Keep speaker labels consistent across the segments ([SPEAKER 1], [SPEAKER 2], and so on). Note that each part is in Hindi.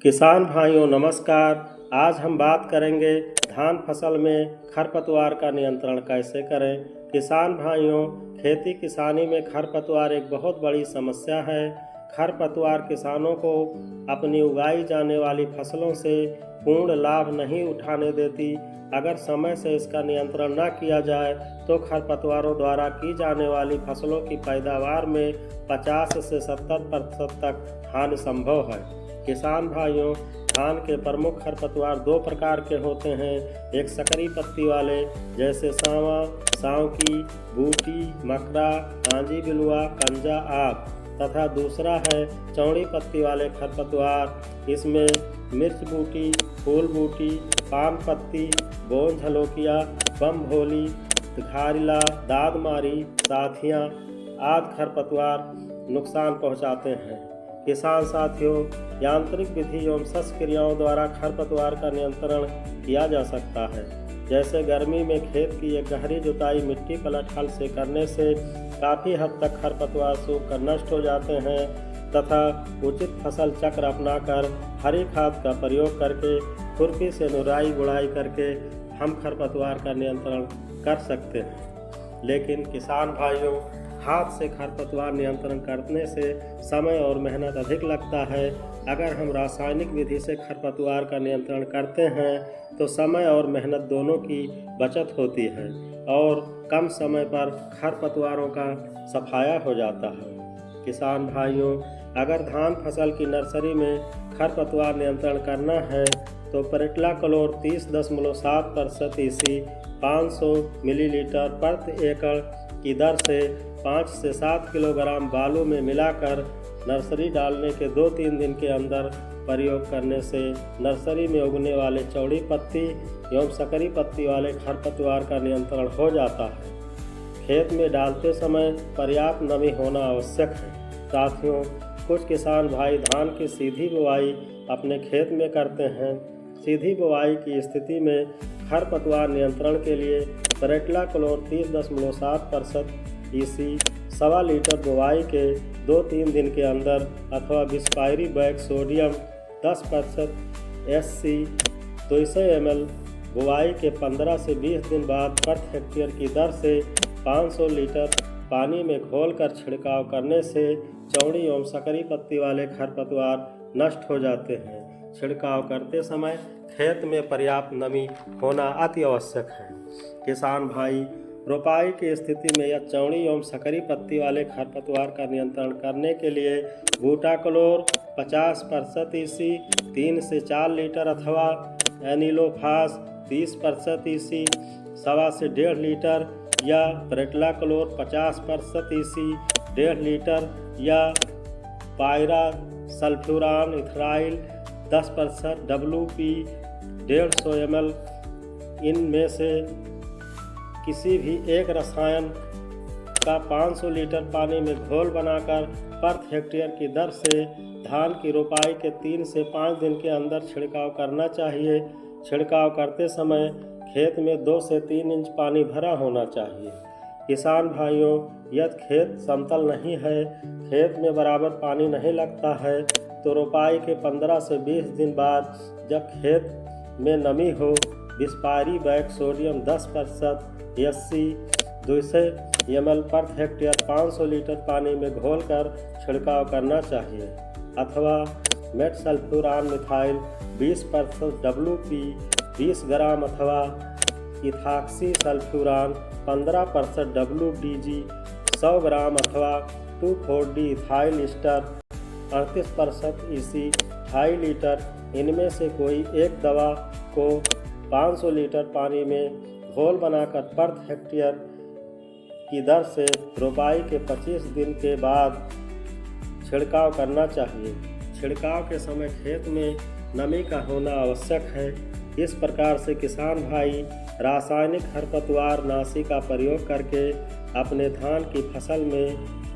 [SPEAKER 1] किसान भाइयों नमस्कार। आज हम बात करेंगे धान फसल में खरपतवार का नियंत्रण कैसे करें। किसान भाइयों, खेती किसानी में खरपतवार एक बहुत बड़ी समस्या है। खरपतवार किसानों को अपनी उगाई जाने वाली फसलों से पूर्ण लाभ नहीं उठाने देती। अगर समय से इसका नियंत्रण न किया जाए तो खरपतवारों द्वारा की जाने वाली फसलों की पैदावार में 50 से 70% तक हानि संभव है। किसान भाइयों, धान के प्रमुख खरपतवार दो प्रकार के होते हैं। एक सकरी पत्ती वाले जैसे सांवा, सांवकी, बूटी, मकड़ा, आंजी बिलुआ, कंजा आदि, तथा दूसरा है चौड़ी पत्ती वाले खरपतवार। इसमें मिर्च बूटी, फूल बूटी, पान पत्ती, बोन झलोकिया, बम भोली, घारिला, दादमारी, साथियाँ आदि खरपतवार नुकसान पहुंचाते हैं। किसान साथियों, यांत्रिक विधि एवं शस्त्र क्रियाओं द्वारा खरपतवार का नियंत्रण किया जा सकता है। जैसे गर्मी में खेत की एक गहरी जुताई मिट्टी पलट हल से करने से काफ़ी हद तक खरपतवार सूख कर नष्ट हो जाते हैं, तथा उचित फसल चक्र अपनाकर हरी खाद का प्रयोग करके खुरपी से निराई गुड़ाई करके हम खरपतवार का नियंत्रण कर सकते हैं। लेकिन किसान भाइयों, हाथ से खरपतवार नियंत्रण करने से समय और मेहनत अधिक लगता है। अगर हम रासायनिक विधि से खरपतवार का नियंत्रण करते हैं तो समय और मेहनत दोनों की बचत होती है और कम समय पर खरपतवारों का सफाया हो जाता है। किसान भाइयों, अगर धान फसल की नर्सरी में खरपतवार नियंत्रण करना है तो पेट्राक्लोर 30.7% ईसी 500 मिलीलीटर प्रति एकड़ की दर से 5 से 7 किलोग्राम बालू में मिलाकर नर्सरी डालने के 2-3 दिन के अंदर प्रयोग करने से नर्सरी में उगने वाले चौड़ी पत्ती एवं सकरी पत्ती वाले खरपतवार का नियंत्रण हो जाता है। खेत में डालते समय पर्याप्त नमी होना आवश्यक है। साथियों, कुछ किसान भाई धान की सीधी बुवाई अपने खेत में करते हैं। सीधी बुवाई की स्थिति में खरपतवार नियंत्रण के लिए पेट्राक्लोर 30.7% ईसी 1.25 लीटर बुवाई के 2-3 दिन के अंदर अथवा बिस्पायरी बैग सोडियम 10% SC 200 ml बुवाई के 15 से 20 दिन बाद प्रति हेक्टेयर की दर से 500 लीटर पानी में घोलकर छिड़काव करने से चौड़ी एवं सकरी पत्ती वाले खरपतवार नष्ट हो जाते हैं। छिड़काव करते समय खेत में पर्याप्त नमी होना अति आवश्यक है। किसान भाई, रोपाई की स्थिति में या चौड़ी एवं सकरी पत्ती वाले खरपतवार का नियंत्रण करने के लिए बूटाक्लोर 50% ईसी 3 से 4 लीटर अथवा एनिलोफास 30% ईसी 1.25 से 1.5 लीटर या पेट्राक्लोर 50% ईसी 1.5 लीटर या पायरा सल्फ्यूरान इथराइल 10% WP 150 ml इनमें से किसी भी एक रसायन का 500 लीटर पानी में घोल बनाकर प्रति हेक्टेयर की दर से धान की रोपाई के 3 से 5 दिन के अंदर छिड़काव करना चाहिए। छिड़काव करते समय खेत में 2 से 3 इंच पानी भरा होना चाहिए। किसान भाइयों, यदि खेत समतल नहीं है, खेत में बराबर पानी नहीं लगता है, तो रोपाई के 15 से 20 दिन बाद जब खेत में नमी हो, बिस्पायरी बैग सोडियम 10% SC 200 ml प्रति हेक्टेयर 500 लीटर पानी में घोलकर छिड़काव करना चाहिए, अथवा मेटसल्फ्यूरान मिथाइल 20% WP 20 ग्राम अथवा इथाक्सी सल्फ्यूरान 15% WDG 100 ग्राम अथवा 2,4-D ethyl Easter 38% EC 2.5 litre इनमें से कोई एक दवा को 500 लीटर पानी में घोल बनाकर प्रति हेक्टेयर की दर से रोपाई के 25 दिन के बाद छिड़काव करना चाहिए। छिड़काव के समय खेत में नमी का होना आवश्यक है। इस प्रकार से किसान भाई रासायनिक खरपतवार नाशी का प्रयोग करके अपने धान की फसल में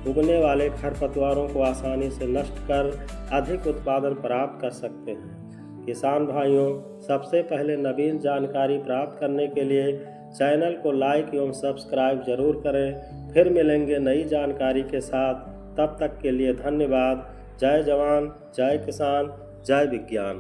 [SPEAKER 1] उगने वाले खरपतवारों को आसानी से नष्ट कर अधिक उत्पादन प्राप्त कर सकते हैं। किसान भाइयों, सबसे पहले नवीन जानकारी प्राप्त करने के लिए चैनल को लाइक एवं सब्सक्राइब जरूर करें। फिर मिलेंगे नई जानकारी के साथ। तब तक के लिए धन्यवाद। जय जवान, जय किसान, जय विज्ञान।